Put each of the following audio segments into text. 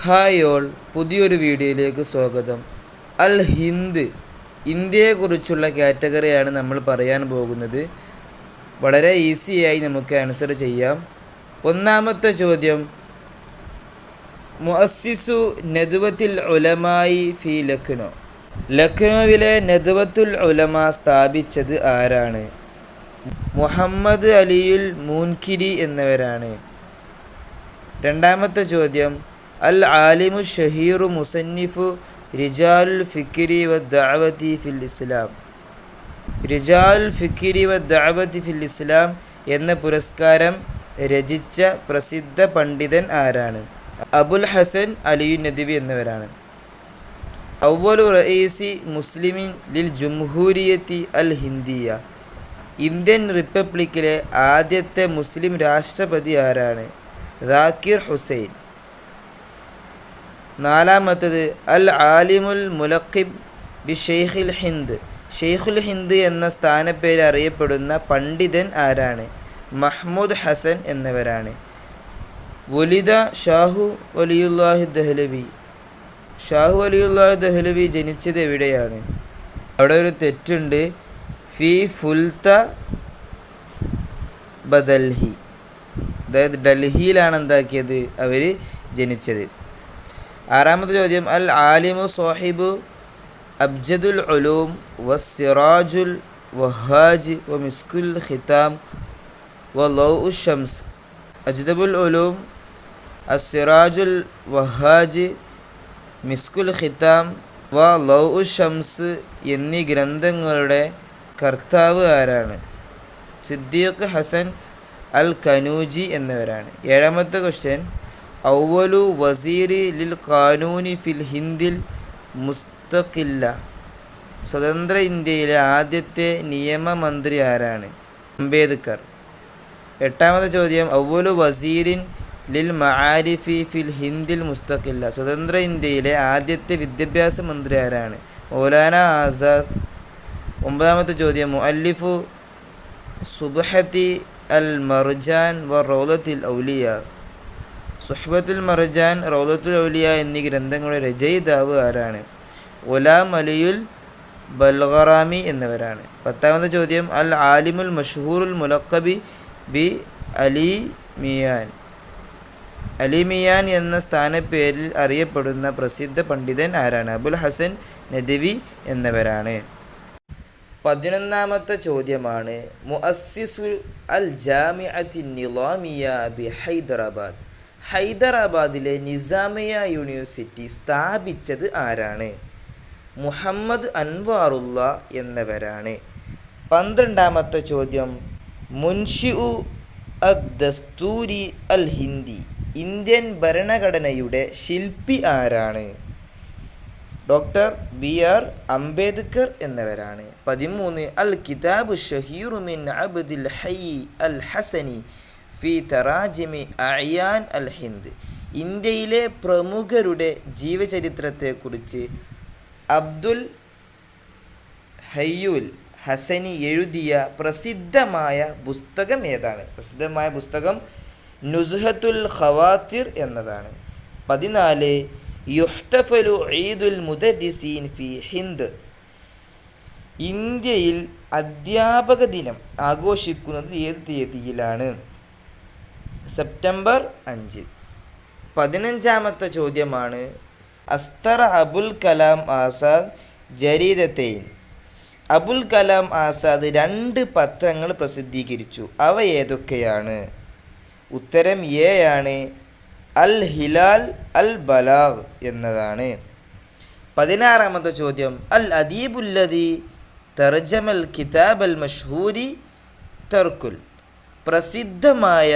Hi all, പുതിയൊരു വീഡിയോയിലേക്ക് സ്വാഗതം. അൽ ഹിന്ദ്, ഇന്ത്യയെക്കുറിച്ചുള്ള കാറ്റഗറിയാണ് നമ്മൾ പറയാൻ പോകുന്നത്. വളരെ ഈസിയായി നമുക്ക് ആൻസർ ചെയ്യാം. ഒന്നാമത്തെ ചോദ്യം, മുഅസ്സിസു നദ്വത്തുൽ ഉലമായി ഫി ലക്നോ. ലക്നോവിലെ നദ്വത്തുൽ ഉലമ സ്ഥാപിച്ചത് ആരാണ്? മുഹമ്മദ് അലിയുൽ മുൻകിരി എന്നിവരാണ്. രണ്ടാമത്തെ ചോദ്യം, അൽ ആലിമു ഷഹീറു മുസന്നിഫു റിജാലുൽ ഫിക്രി വ ദഅവതി ഫിൽ ഇസ്ലാം. റിജാലുൽ ഫിക്രി വ ദഅവതി ഫിൽ ഇസ്ലാം എന്ന പുരസ്കാരം രചിച്ച പ്രസിദ്ധ പണ്ഡിതൻ ആരാണ്? അബുൽ ഹസൻ അലിയു നദ്വി എന്നിവരാണ്. അവ്വലു റഈസി മുസ്ലിമിൻ ലിൽ ജംഹൂരിയത്തി അൽ ഹിന്ദിയ. ഇന്ത്യൻ റിപ്പബ്ലിക്കിലെ ആദ്യത്തെ മുസ്ലിം രാഷ്ട്രപതി ആരാണ്? ദാക്കിർ ഹുസൈൻ. നാലാമത്തത്, അൽ ആലിമുൽ മുലഖിബ് ബി ഷെയ്ഖുൽ ഹിന്ദ്. ഷെയ്ഖുൽ ഹിന്ദ് എന്ന സ്ഥാനപ്പേര് അറിയപ്പെടുന്ന പണ്ഡിതൻ ആരാണ്? മഹ്മൂദ് ഹസൻ എന്നിവരാണ്. വലിദ ഷാഹു വലിയുല്ലാഹി ദഹ്ലവി. ഷാഹു വലിയുല്ലാഹി ദഹ്ലവി ജനിച്ചത് എവിടെയാണ്? അവിടെ ഒരു തെറ്റുണ്ട്. ഫി ഫുൽത്ത ബദൽഹി, അതായത് ഡൽഹിയിലാണ് എന്താക്കിയത് അവർ ജനിച്ചത്. ആറാമത്തെ ചോദ്യം, അൽ ആലിമു സാഹിബു അബ്ജദുൽ ഉലൂം വസ്സിറാജുൽ വഹാജ് വ മിസ്കുൽ ഖിതാം വ ലൗഉ ഷംസ്. അജ്ദബുൽ ഉലൂം, അസ്സിറാജുൽ വഹാജ്, മിസ്കുൽ ഖിതാം വ ലൗഉ ഷംസ് എന്നീ ഗ്രന്ഥങ്ങളുടെ കർത്താവ് ആരാണ്? സിദ്ദീഖ് ഹസൻ അൽ കനൂജി എന്നിവരാണ്. ഏഴാമത്തെ ക്വസ്റ്റ്യൻ, അവ്വലു വസീരി ലിൽ ഖാനൂനി ഫിൽ ഹിന്ദിൽ മുസ്തഖില്ല. സ്വതന്ത്ര ഇന്ത്യയിലെ ആദ്യത്തെ നിയമമന്ത്രി ആരാണ്? അംബേദ്കർ. എട്ടാമത്തെ ചോദ്യം, അവ്വലു വസീരിൻ ലിൽ മആരിഫി ഫിൽ ഹിന്ദിൽ മുസ്തഖില്ല. സ്വതന്ത്ര ഇന്ത്യയിലെ ആദ്യത്തെ വിദ്യാഭ്യാസ മന്ത്രി ആരാണ്? മൗലാന ആസാദ്. ഒമ്പതാമത്തെ ചോദ്യം, മുഅല്ലിഫു സുബ്ഹത്തി അൽ മർജാൻ വ റൗളത്തുൽ ഔലിയ. സുഹ്ബത്തുൽ മർജാൻ, റൗളത്തുൽ ഔലിയ എന്നീ ഗ്രന്ഥങ്ങളുടെ രചയിതാവ് ആരാണ്? ഗുലാം അലിയുൽ ബൽഗറാമി എന്നിവരാണ്. പത്താമത്തെ ചോദ്യം, അൽ ആലിമുൽ മഷ്ഹൂറുൽ മുലഖബി ബി അലി മിയാൻ. അലി മിയാൻ എന്ന സ്ഥാനപ്പേരിൽ അറിയപ്പെടുന്ന പ്രസിദ്ധ പണ്ഡിതൻ ആരാണ്? അബുൽ ഹസൻ നദ്വി എന്നിവരാണ്. 11ാമത്തെ ചോദ്യമാണ്, മുഅസ്സിസു അൽ ജാമിഅത്തി നിളാമിയ ബി ഹൈദരാബാദ്. ഹൈദരാബാദിലെ നിസാമിയ യൂണിവേഴ്സിറ്റി സ്ഥാപിച്ചത് ആരാണ്? മുഹമ്മദ് അൻവാറുള്ള എന്നിവരാണ്. 12ാമത്തെ ചോദ്യം, മുൻഷിഉ അദ് ദസ്തൂരി അൽ ഹിന്ദി. ഇന്ത്യൻ ഭരണഘടനയുടെ ശില്പി ആരാണ്? ഡോക്ടർ ബി ആർ അംബേദ്കർ എന്നിവരാണ്. 13, അൽ കിതാബു ഷഹീറു മിൻ അബ്ദിൽ ഹയ്യ് അൽ ഹസനി ഫി തറാജിമി അയാൻ അൽ ഹിന്ദ്. ഇന്ത്യയിലെ പ്രമുഖരുടെ ജീവചരിത്രത്തെക്കുറിച്ച് അബ്ദുൽ ഹയ്യുൽ ഹസനി എഴുതിയ പ്രസിദ്ധമായ പുസ്തകം ഏതാണ്? പ്രസിദ്ധമായ പുസ്തകം നുസ്ഹത്തുൽ ഖവാത്തിർ എന്നതാണ്. 14, യുഹ്തഫലു ഈദുൽ മുദരിസീൻ ഫി ഹിന്ദ്. ഇന്ത്യയിൽ അധ്യാപക ദിനം ആഘോഷിക്കുന്നത് ഏത് തീയതിയിലാണ്? സെപ്റ്റംബർ 5. 15ാമത്തെ ചോദ്യമാണ്, അസ്തറ അബുൽ കലാം ആസാദ് ജരീദത്തൈൻ. അബുൽ കലാം ആസാദ് 2 പത്രങ്ങൾ പ്രസിദ്ധീകരിച്ചു. അവ ഏതൊക്കെയാണ്? ഉത്തരം എ ആണ്, അൽ ഹിലാൽ, അൽ ബലാഗ് എന്നതാണ്. 16ാമത്തെ ചോദ്യം, അൽ അദീബുല്ലദി തർജമൽ കിതാബ് അൽ മഷ്ഹൂരി തർക്കുൽ. പ്രസിദ്ധമായ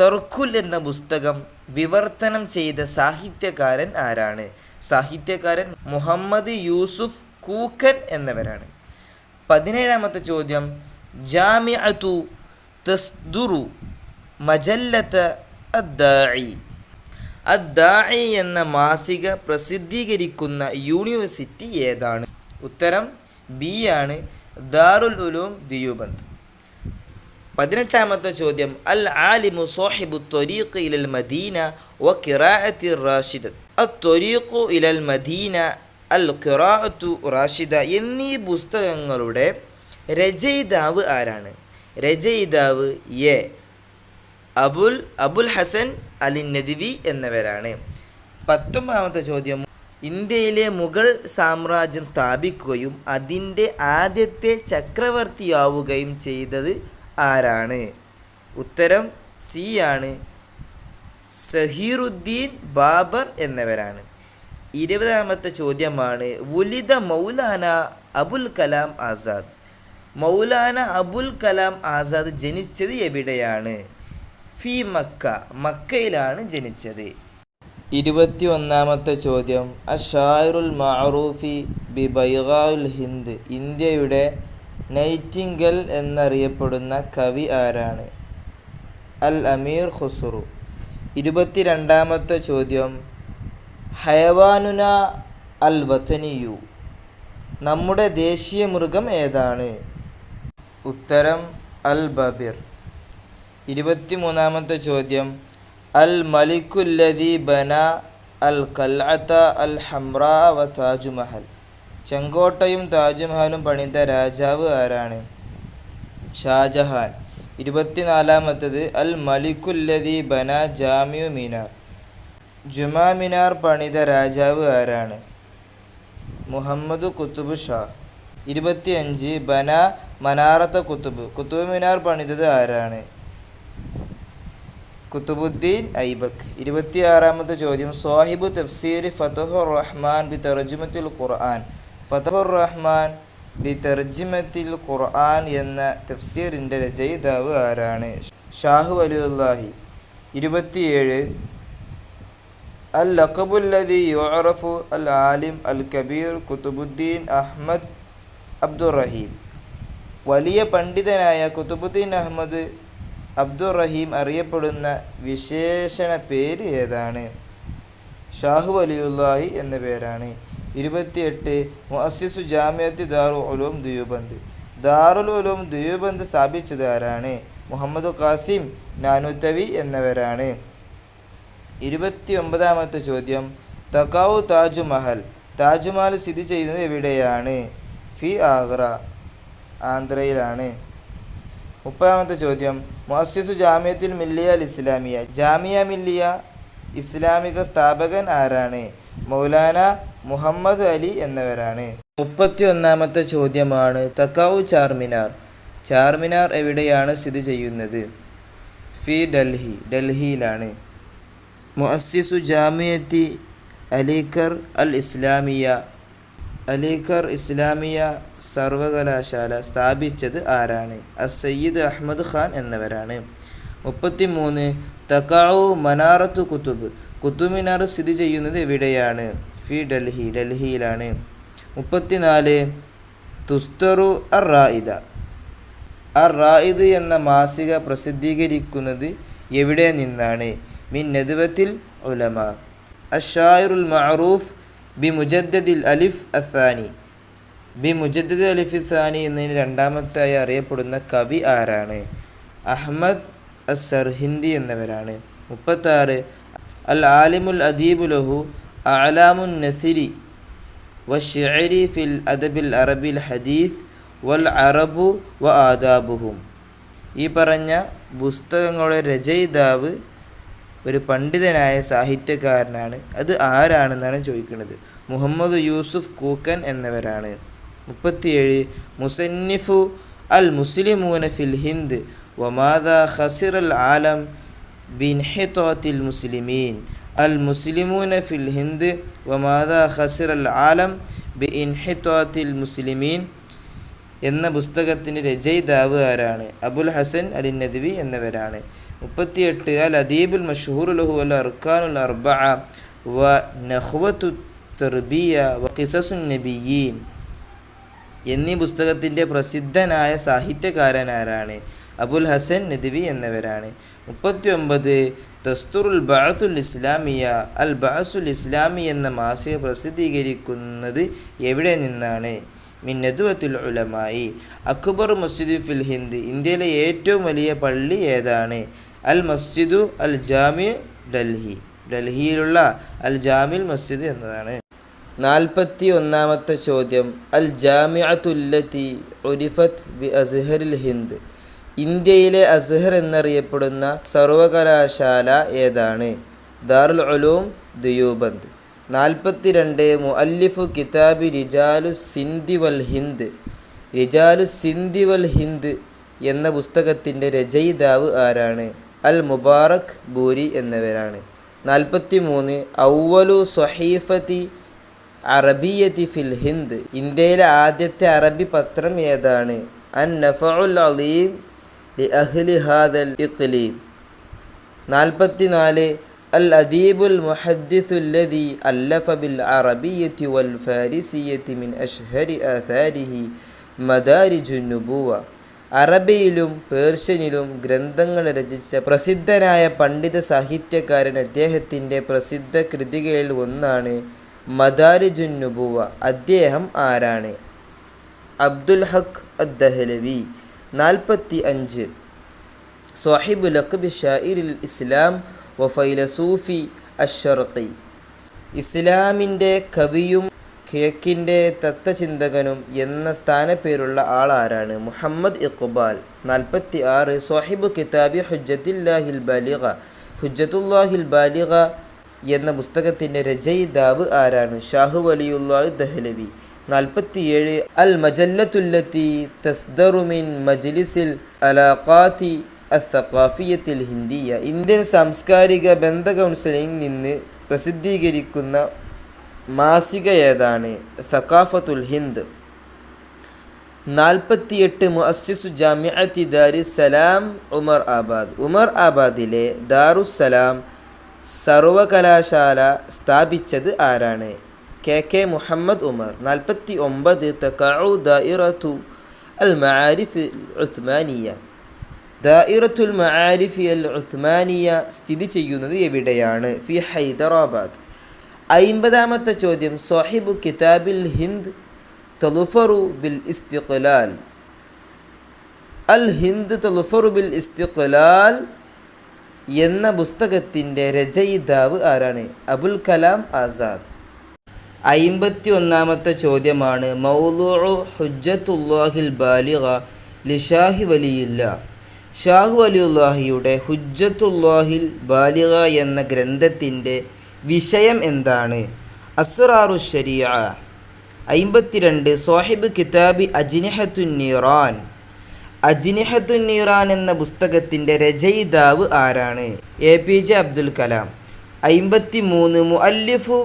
തർക്കുൽ എന്ന പുസ്തകം വിവർത്തനം ചെയ്ത സാഹിത്യകാരൻ ആരാണ്? സാഹിത്യകാരൻ മുഹമ്മദ് യൂസുഫ് കൂക്കൻ എന്നിവരാണ്. 17ാമത്തെ ചോദ്യം, ജാമിഅതു തസ്ദുറു മജല്ലത അദ്ദാഇ. അദ്ദാഇ എന്ന മാസിക പ്രസിദ്ധീകരിക്കുന്ന യൂണിവേഴ്സിറ്റി ഏതാണ്? ഉത്തരം ബി ആണ്, ദാറുൽ ഉലൂം ദിയോബന്ദ്. 18ാമത്തെ ചോദ്യം, അൽ ആലിമു സാഹിബു ത്വരീഖ് ഇലൽ മദീന വ ഖിറാഅത്തി റാഷിദത്ത്. അത്തൊരീഖു ഇലൽ മദീന, അൽ ഖിറാഅത്തു റാഷിദ എന്നീ പുസ്തകങ്ങളുടെ രചയിതാവ് ആരാണ്? രചയിതാവ് എ അബുൽ ഹസൻ അലി നദ്വി എന്നിവരാണ്. 19ാമത്തെ ചോദ്യം, ഇന്ത്യയിലെ മുഗൾ സാമ്രാജ്യം സ്ഥാപിക്കുകയും അതിൻ്റെ ആദ്യത്തെ ചക്രവർത്തിയാവുകയും ചെയ്തത് ആരാണ്? ഉത്തരം സി ആണ്, സഹീറുദ്ദീൻ ബാബർ എന്നിവരാണ്. 20ാമത്തെ ചോദ്യമാണ്, വുലിദ മൗലാന അബുൽ കലാം ആസാദ്. മൗലാന അബുൽ കലാം ആസാദ് ജനിച്ചത് എവിടെയാണ്? ഫി മക്ക, മക്കയിലാണ് ജനിച്ചത്. 21ാമത്തെ ചോദ്യം, അഷായിറുൽ മഅറൂഫി ബി ബൈഗാഉൽ ഹിന്ദ്. ഇന്ത്യയുടെ നൈറ്റിംഗൽ എന്നറിയപ്പെടുന്ന കവി ആരാണ്? അൽ അമീർ ഖുസ്രു. 22ാമത്തെ ചോദ്യം, ഹയവാനുന അൽ വതനിയു. നമ്മുടെ ദേശീയ മൃഗം ഏതാണ്? ഉത്തരം അൽ ബബിർ. 23ാമത്തെ ചോദ്യം, അൽ മലിക്കുല്ലദി ബന അൽ ഖൽഅത അൽ ഹംറാ വ താജ്മഹൽ. ചെങ്കോട്ടയും താജ്മഹലും പണിത രാജാവ് ആരാണ്? ഷാജഹാൻ. 24ാമത്തേത്, അൽ മലിക്കുല്ലദി ബന ജാമിഉ മിനാർ. ജുമാ മിനാർ പണിത രാജാവ് ആരാണ്? മുഹമ്മദ് കുത്തുബ് ഷാ. 25, ബന മനാറത്ത കുത്തുബ്. കുത്തുബ് മിനാർ പണിതത് ആരാണ്? കുത്തുബുദ്ദീൻ ഐബക്. 26ാമത്തെ ചോദ്യം, സ്വാഹിബു തഫ്സീർ ഫതഹുർ റഹ്മാൻ ബി തർജിമത്തിൽ ഖുർആൻ. ഫതഹുർ റഹ്മാൻ ബി തർജിമത്തിൽ ഖുർആൻ എന്ന തഫ്സീറിൻ്റെ രചയിതാവ് ആരാണ്? ഷാഹു വലിയുല്ലാഹി. 27, അൽ ലഖബുല്ലദി യുഅറഫു അൽ ആലിം അൽ കബീർ കുത്തുബുദ്ദീൻ അഹ്മദ് അബ്ദുറഹീം. വലിയ പണ്ഡിതനായ കുത്തുബുദ്ദീൻ അഹ്മദ് അബ്ദുറഹീം അറിയപ്പെടുന്ന വിശേഷണ പേര് ഏതാണ്? ഷാഹു വലിയുല്ലാഹി എന്ന പേരാണ്. 28, മുഅസ്സിസു ജാമിഅത്തി ദാറുൽ ഉലൂം ദിയോബന്ദ്. ദാറുൽ ഉലൂം ദിയോബന്ദ് സ്ഥാപിച്ചത് ആരാണ്? മുഹമ്മദ് ഖാസിം നാനൂത്തവി എന്നിവരാണ്. 29ാമത്തെ ചോദ്യം, തഖാഉ താജ്മഹൽ. താജ്മഹൽ സ്ഥിതി ചെയ്യുന്നത് എവിടെയാണ്? ഫി ആഗ്ര, ആന്ധ്രയിലാണ്. 30ാമത്തെ ചോദ്യം, മുഅസ്സിസു ജാമിഅത്തുൽ മില്ലിയ അൽ ഇസ്ലാമിയ. ജാമിയ മില്ലിയ ഇസ്ലാമിക സ്ഥാപകൻ ആരാണ്? മൗലാന മുഹമ്മദ് അലി എന്നിവരാണ്. 31ാമത്തെ ചോദ്യമാണ്, തഖാഉ ചാർമിനാർ. ചാർമിനാർ എവിടെയാണ് സ്ഥിതി ചെയ്യുന്നത്? ഫി ഡൽഹി, ഡൽഹിയിലാണ്. മുഅസ്സിസു ജാമിയത്തി അലിഖർ അൽ ഇസ്ലാമിയ. അലിഖർ ഇസ്ലാമിയ സർവകലാശാല സ്ഥാപിച്ചത് ആരാണ്? സയ്യിദ് അഹമ്മദ് ഖാൻ എന്നിവരാണ്. 33, തഖാഉ മനാറത്തു കുത്തുബ്. കുത്തുബ് മിനാർ സ്ഥിതി ചെയ്യുന്നത് എവിടെയാണ്? ഫി ഡൽഹി, ഡൽഹിയിലാണ്. 34, തുസ്തറു അർ റായിദ. അർ റായിദ് എന്ന മാസിക പ്രസിദ്ധീകരിക്കുന്നത് എവിടെ നിന്നാണ്? മിൻ നദ്വത്തിൽ ഉലമ. അഷായിറുൽ മഅറൂഫ് ബി മുജദ്ദിദിൽ അലിഫ് അസാനി. ബി മുജദ്ദിദ് അലിഫ് സാനി എന്നതിന് രണ്ടാമത്തായി അറിയപ്പെടുന്ന കവി ആരാണ്? അഹ്മദ് അസ്സർഹിന്ദി എന്നിവരാണ്. 36, അൽ ആലിമുൽ അദീബു ലഹു അഅലാമുൻ നസിരി വശിഅരി ഫിൽ അദബിൽ അറബിൽ ഹദീസ് വൽ അറബു വ ആദാബുഹും. ഈ പറഞ്ഞ പുസ്തകങ്ങളുടെ രചയിതാവ് ഒരു പണ്ഡിതനായ സാഹിത്യകാരനാണ്. അത് ആരാണെന്നാണ് ചോദിക്കുന്നത്. മുഹമ്മദ് യൂസുഫ് കൂക്കൻ എന്നിവരാണ്. 37, മുസന്നിഫു അൽ മുസ്ലിമൂന ഫിൽ ഹിന്ദ് വമാദാ ഖസിറൽ ആലം ബിൻഹിതാത്തിൽ മുസ്ലിമീൻ. അൽ മുസ്ലിമൂന ഫിൽ ഹിന്ദ് വമാദാ ഖസിറൽ ആലം ബിൻഹിതാത്തിൽ മുസ്ലിമീൻ എന്ന പുസ്തകത്തിൻ്റെ രചയിതാവ് ആരാണ്? അബുൽ ഹസൻ അലി നദ്വി എന്നിവരാണ്. 38, അൽ അദീബുൽ മഷ്ഹൂർ ലഹു അൽ അർക്കാനുൽ അർബഅ വ നഖ്വത്തു തർബിയ വ ഖിസസുൻ നബിയ്യീൻ എന്നീ പുസ്തകത്തിൻ്റെ പ്രസിദ്ധനായ സാഹിത്യകാരൻ ആരാണ്? അബുൽ ഹസൻ നദ്വി എന്നിവരാണ്. 39, ദസ്തുറുൽ ബഅസുൽ ഇസ്ലാമിയ. അൽ ബഅസുൽ ഇസ്ലാമി എന്ന മാസിക പ്രസിദ്ധീകരിക്കുന്നത് എവിടെ നിന്നാണ്? മിൻ നദ്വത്തുൽ ഉലമായി. അക്ബർ മസ്ജിദ് ഫിൽ ഹിന്ദ്. ഇന്ത്യയിലെ ഏറ്റവും വലിയ പള്ളി ഏതാണ്? അൽ മസ്ജിദു അൽ ജാമി ഡൽഹി, ഡൽഹിയിലുള്ള അൽ ജാമിൽ മസ്ജിദ് എന്നതാണ്. 41-ാമത്തെ ചോദ്യം, അൽ ജാമിഅത്തുല്ലത്തി ഉരിഫത്ത് ബി അസ്ഹറിൽ ഹിന്ദ്. ഇന്ത്യയിലെ അസ്ഹർ എന്നറിയപ്പെടുന്ന സർവകലാശാല ഏതാണ്? ദാറുൽ ഉലൂം ദിയോബന്ദ്. 42 മുഅല്ലിഫു കിതാബി റിജാലു സിന്ധി വൽ ഹിന്ദ്. റിജാലു സിന്ധി വൽ ഹിന്ദ് എന്ന പുസ്തകത്തിൻ്റെ രചയിതാവ് ആരാണ്? അൽ മുബാറക് ബൂരി എന്നിവരാണ്. 43 ഔവലു സ്വഹീഫത്തി അറബിയത്തി ഫിൽ ഹിന്ദ്. ഇന്ത്യയിലെ ആദ്യത്തെ അറബി പത്രം ഏതാണ്? അൻ നഫഉൽ അലീം ലി അഹ്ലി ഹാദൽ ഇഖ്ലീം. 44 അൽ അദീബുൽ മുഹദ്ദിസുല്ലദി അല്ലഫ ബിൽ അറബിയ്യത്തി വൽ ഫാരിസിയ്യത്തി മിൻ അഷ്ഹരി ആഥാരിഹി മദാരിജുൻ നുബുവ. അറബിയിലും പേർഷ്യനിലും ഗ്രന്ഥങ്ങൾ രചിച്ച പ്രസിദ്ധനായ പണ്ഡിത സാഹിത്യകാരൻ. അദ്ദേഹത്തിൻ്റെ പ്രസിദ്ധ കൃതികളിൽ ഒന്നാണ് മദാരിജുൻ നുബുവ. അദ്ദേഹം ആരാണ്? അബ്ദുൽ ഹഖ് അദ്ദഹ്ലവി. 45 സാഹിബു ലഖബി ഷാഇറിൽ ഇസ്ലാം വ ഫൈലസൂഫി അശ്ശർഖി. ഇസ്ലാമിൻ്റെ കവിയും കിഴക്കിൻ്റെ തത്വചിന്തകനും എന്ന സ്ഥാനപ്പേരുള്ള ആളാരാണ്? മുഹമ്മദ് ഇഖ്ബാൽ. 46 സാഹിബു കിതാബി ഹുജ്ജത്തുല്ലാഹിൽ ബാലിഗ. ഹുജ്ജത്തുല്ലാഹിൽ ബാലിഗ എന്ന പുസ്തകത്തിൻ്റെ രചയിതാവ് ആരാണ്? ഷാഹു വലിയുല്ലാഹ് ദഹ്ലവി. 47 അൽ മജല്ലത്തുല്ലത്തി തസ്ദറു മിൻ മജ്ലിസിൽ അലാഖാത്തി അസ്സഖാഫിയത്തിൽ ഹിന്ദിയ. ഇന്ത്യൻ സാംസ്കാരിക ബന്ധ കൗൺസിലിൽ നിന്ന് പ്രസിദ്ധീകരിക്കുന്ന മാസിക ഏതാണ്? സഖാഫത്തുൽ ഹിന്ദ്. 48 മുഅസ്സിസു ജാമിഅത്തി ദാരുസ്സലാം ഉമർ ആബാദ്. ഉമർ ആബാദിലെ ദാറുസ്സലാം സർവകലാശാല സ്ഥാപിച്ചത് ആരാണ്? കെ മുഹമ്മദ് ഉമർ. 49 തഖഉ ദായിറത്തു അൽ മആരിഫ് അൽ ഉസ്മാനിയ. ദായിറത്തുൽ മആരിഫ് അൽ ഉസ്മാനിയ സ്ഥിതി ചെയ്യുന്നത് എവിടെയാണ്? ഫി ഹൈദരാബാദ്. 50-ാമത്തെ ചോദ്യം, സാഹിബു കിതാബിൽ ഹിന്ദ് തളുഫറു ബിൽ ഇസ്തിഖ്ലാൽ. അൽ ഹിന്ദ് തളുഫറു ബിൽ ഇസ്തിഖ്ലാൽ എന്ന പുസ്തകത്തിൻ്റെ രചയിതാവ് ആരാണ്? അബുൽ കലാം ആസാദ്. 51-ാമത്തെ ചോദ്യമാണ്, മൗളൂഉ ഹുജ്ജത്തുല്ലാഹിൽ ബാലിഗ ലിഷാഹി വലിയില്ല. ഷാഹു വലിയുല്ലാഹിയുടെ ഹുജ്ജത്തുല്ലാഹിൽ ബാലിഗ എന്ന ഗ്രന്ഥത്തിൻ്റെ വിഷയം എന്താണ്? അസ്റാറു ശരീഅ. 52 സാഹിബ് കിതാബി അജ്നിഹത്തുൻ നീറാൻ. അജ്നിഹത്തുൻ നീറാൻ എന്ന പുസ്തകത്തിൻ്റെ രചയിതാവ് ആരാണ്? APJ അബ്ദുൽ കലാം. 53 മുഅല്ലിഫു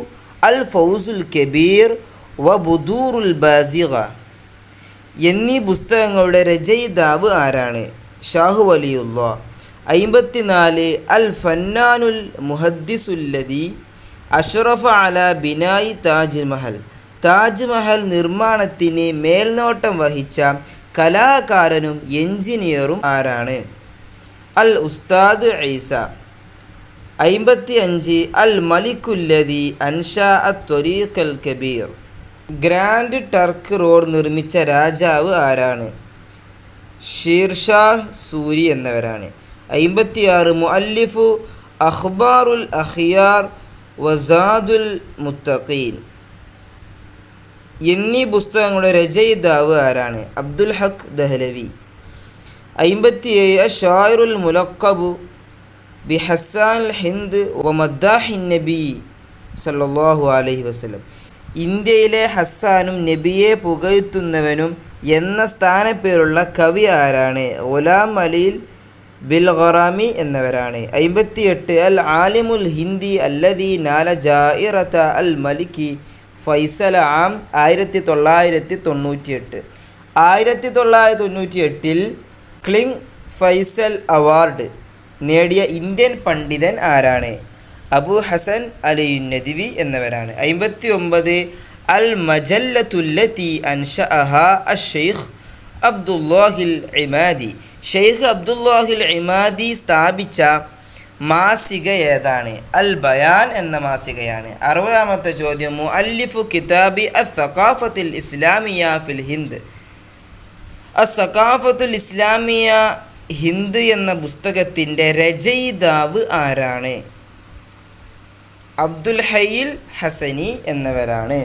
അൽ ഫൗസുൽ കബീർ വ ബുദൂറുൽ ബാസിഗ എന്നീ പുസ്തകങ്ങളുടെ രചയിതാവ് ആരാണ്? ഷാഹു വലിയുല്ലാഹ്. 54 അൽ ഫന്നാനുൽ മുഹദ്ദിസുല്ലദി അഷ്റഫ അല ബിനായി താജ് മഹൽ. താജ് മഹൽ നിർമ്മാണത്തിന് മേൽനോട്ടം വഹിച്ച കലാകാരനും എഞ്ചിനീയറും ആരാണ്? അൽ ഉസ്താദ് ഈസ. 55 അൽ മലിക്കുല്ലദി അൻഷാ അത്വരീഖൽ കബീർ. ഗ്രാൻഡ് ടർക്ക് റോഡ് നിർമ്മിച്ച രാജാവ് ആരാണ്? ഷീർഷാഹ് സൂരി എന്നിവരാണ്. 56 മുഅല്ലിഫു അഖ്ബാറുൽ അഖിയാർ വസാദുൽ മുത്തഖീൻ എന്നീ പുസ്തകങ്ങളുടെ രചയിതാവ് ആരാണ്? അബ്ദുൽ ഹഖ് ദഹ്ലവി. 57 അഷ്ശാഇറുൽ മുലഖബു ബി ഹസ്സാൻ ഹിന്ദ് വ മദ്ദാഹിൻ നബി സല്ലല്ലാഹു അലൈഹി വസല്ലം. ഇന്ത്യയിലെ ഹസ്സാനും നബിയെ പുകഴ്ത്തുന്നവനും എന്ന സ്ഥാനപ്പേരുള്ള കവി ആരാണ്? ഗുലാം അലീൽ ബിൽ ഖറാമി എന്നിവരാണ്. 58 അൽ ആലിമുൽ ഹിന്ദി അല്ലദി നാല ജായിറത അൽ മലിക്കി ഫൈസൽ ആം 1998. 1998 ക്ലിങ് ഫൈസൽ അവാർഡ് നേടിയ ഇന്ത്യൻ പണ്ഡിതൻ ആരാണ്? അബു ഹസൻ അലിയുൻ നദ്വി എന്നിവരാണ്. 59 അൽ മജല്ലത്തുല്ലത്തി അൻഷഅഹാ അഷ്ശൈഖ് അബ്ദുല്ലാഹിൽ ഇമാദി. ഷെയ്ഖ് അബ്ദുല്ലാഹിൽ ഇമാദി സ്ഥാപിച്ച മാസിക ഏതാണ്? അൽ ബയാൻ എന്ന മാസികയാണ്. 60-ാമത്തെ ചോദ്യം, മുഅല്ലിഫു കിതാബി അസ്സഖാഫത്തുൽ ഇസ്ലാമിയ ഫിൽ ഹിന്ദ്. അസ്സഖാഫത്തുൽ ഇസ്ലാമിയ ഹിന്ദ് എന്ന പുസ്തകത്തിൻ്റെ രചയിതാവ് ആരാണ്? അബ്ദുൽ ഹയ്യിൽ ഹസനി എന്നിവരാണ്.